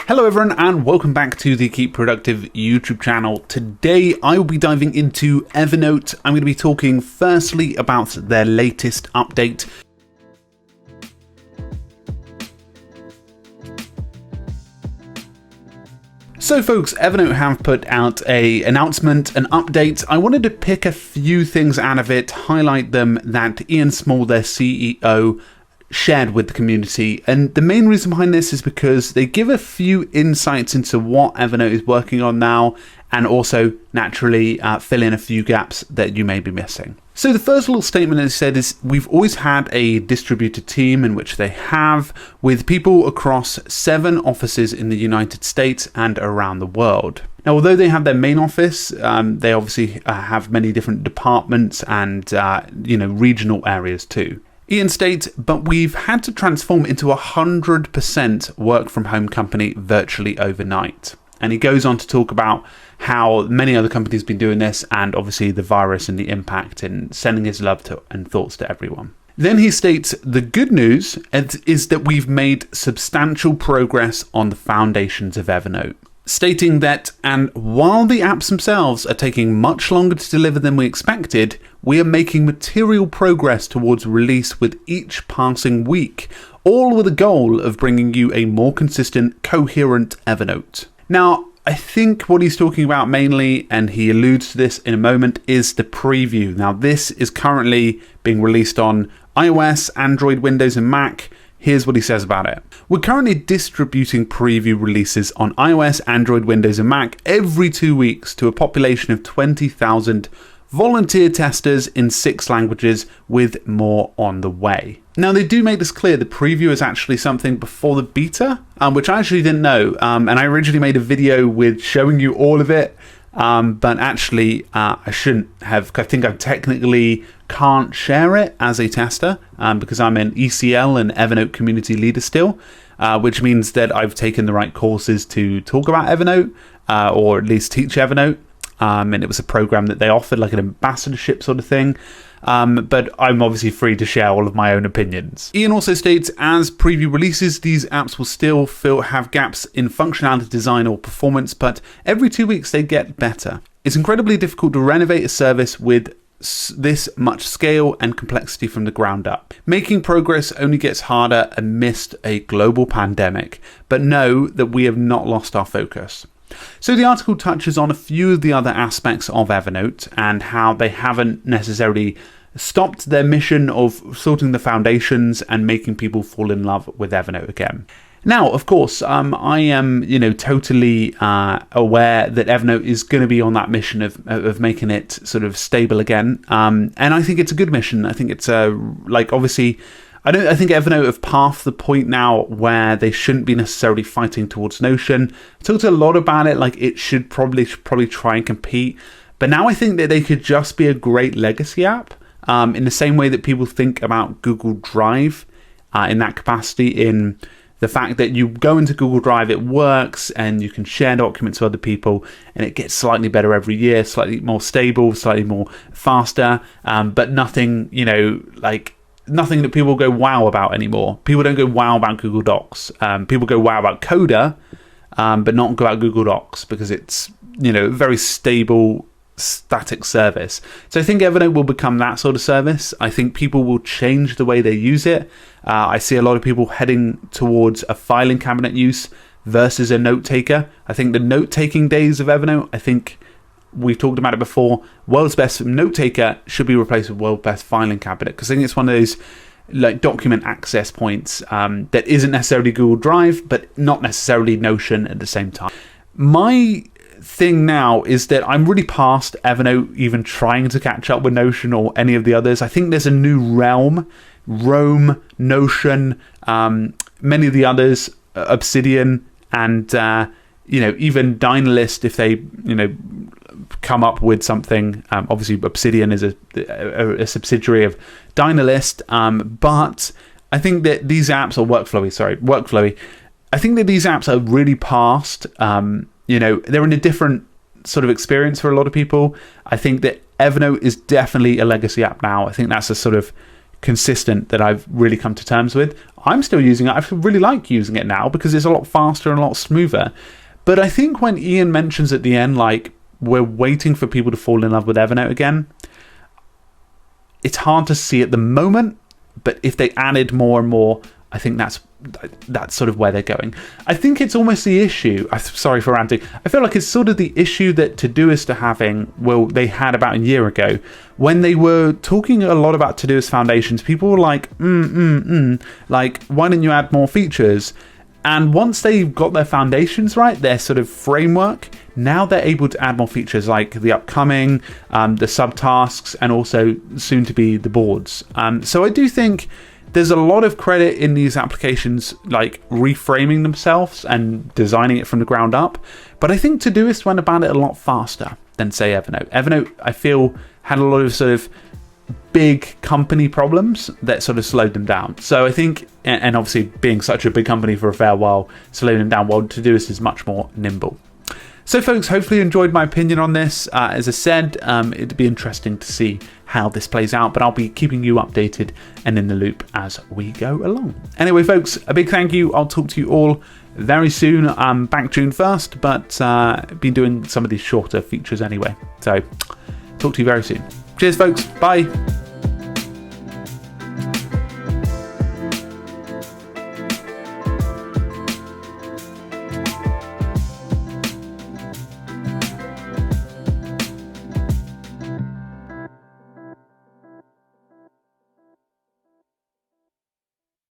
Hello everyone and welcome back to the Keep Productive YouTube channel. Today I will be diving into Evernote. I'm going to be talking firstly about their latest update. So folks, Evernote have put out an announcement, an update. I wanted to pick a few things out of it, highlight them that Ian Small, their CEO, shared with the community. And the main reason behind this is because they give a few insights into what Evernote is working on now, and also naturally fill in a few gaps that you may be missing. So the first little statement they said is, we've always had a distributed team, in which they have, with people across 7 offices in the United States and around the world. Now, although they have their main office, they obviously have many different departments and regional areas too. Ian states, but we've had to transform into 100% work from home company virtually overnight. And he goes on to talk about how many other companies have been doing this, and obviously the virus and the impact, and sending his love and thoughts to everyone. Then he states, the good news is that we've made substantial progress on the foundations of Evernote, stating that, and while the apps themselves are taking much longer to deliver than we expected, we are making material progress towards release with each passing week, all with the goal of bringing you a more consistent, coherent Evernote. Now, I think what he's talking about mainly, and he alludes to this in a moment, is the preview. Now, this is currently being released on iOS, Android, Windows, and Mac. Here's what he says about it. We're currently distributing preview releases on iOS, Android, Windows, and Mac every 2 weeks to a population of 20,000 volunteer testers in 6 languages, with more on the way. Now, they do make this clear, the preview is actually something before the beta, which I actually didn't know. And I originally made a video with showing you all of it, but actually I shouldn't have. I think I technically can't share it as a tester because I'm an ECL and Evernote community leader still, which means that I've taken the right courses to talk about Evernote, or at least teach Evernote. And it was a program that they offered, like an ambassadorship sort of thing. But I'm obviously free to share all of my own opinions. Ian also states, as preview releases, these apps will still have gaps in functionality, design, or performance, but every 2 weeks they get better. It's incredibly difficult to renovate a service with this much scale and complexity from the ground up. Making progress only gets harder amidst a global pandemic, but know that we have not lost our focus. So the article touches on a few of the other aspects of Evernote and how they haven't necessarily stopped their mission of sorting the foundations and making people fall in love with Evernote again. Now, of course, I am, totally aware that Evernote is going to be on that mission of making it sort of stable again. And I think it's a good mission. I think it's obviously, I think Evernote have passed the point now where they shouldn't be necessarily fighting towards Notion. I talked a lot about it, like it should probably try and compete. But now I think that they could just be a great legacy app, in the same way that people think about Google Drive, in that capacity, in the fact that you go into Google Drive, it works, and you can share documents with other people, and it gets slightly better every year, slightly more stable, slightly more faster, but nothing, nothing that people go wow about anymore. People don't go wow about Google Docs. People go wow about Coda, but not go about Google Docs, because it's, a very stable, static service. So I think Evernote will become that sort of service. I think people will change the way they use it. I see a lot of people heading towards a filing cabinet use versus a note taker. I think the note taking days of Evernote, I think we've talked about it before, world's best note taker should be replaced with world's best filing cabinet, because I think it's one of those document access points that isn't necessarily Google Drive, but not necessarily Notion at the same time. My thing now is that I'm really past Evernote even trying to catch up with Notion or any of the others. I think there's a new realm, Rome, Notion, many of the others, Obsidian, and even Dynalist, if they come up with something. Obviously Obsidian is a subsidiary of Dynalist, but I think that these apps are Workflowy. I think that these apps are really past. They're in a different sort of experience for a lot of people. I think that Evernote is definitely a legacy app now. I think that's a sort of consistent that I've really come to terms with. I'm still using it. I really like using it now because it's a lot faster and a lot smoother. But I think when Ian mentions at the end, like, we're waiting for people to fall in love with Evernote again, it's hard to see at the moment, but if they added more and more, I think that's sort of where they're going. I think it's almost the issue. I'm sorry for ranting. I feel like it's sort of the issue that Todoist are having, well, they had about a year ago, when they were talking a lot about Todoist Foundations. People were like, like, why didn't you add more features? And once they've got their foundations right, their sort of framework, now they're able to add more features like the upcoming, the subtasks, and also soon to be the boards. So I do think there's a lot of credit in these applications, like reframing themselves and designing it from the ground up. But I think Todoist went about it a lot faster than, say, Evernote. Evernote, I feel, had a lot of sort of big company problems that sort of slowed them down. So I think, and obviously being such a big company for a fair while, slowed them down, while Todoist is much more nimble. So folks, hopefully you enjoyed my opinion on this. As I said, it'd be interesting to see how this plays out, but I'll be keeping you updated and in the loop as we go along. Anyway, folks, a big thank you. I'll talk to you all very soon. I'm back June 1st, but been doing some of these shorter features anyway. So talk to you very soon. Cheers, folks. Bye.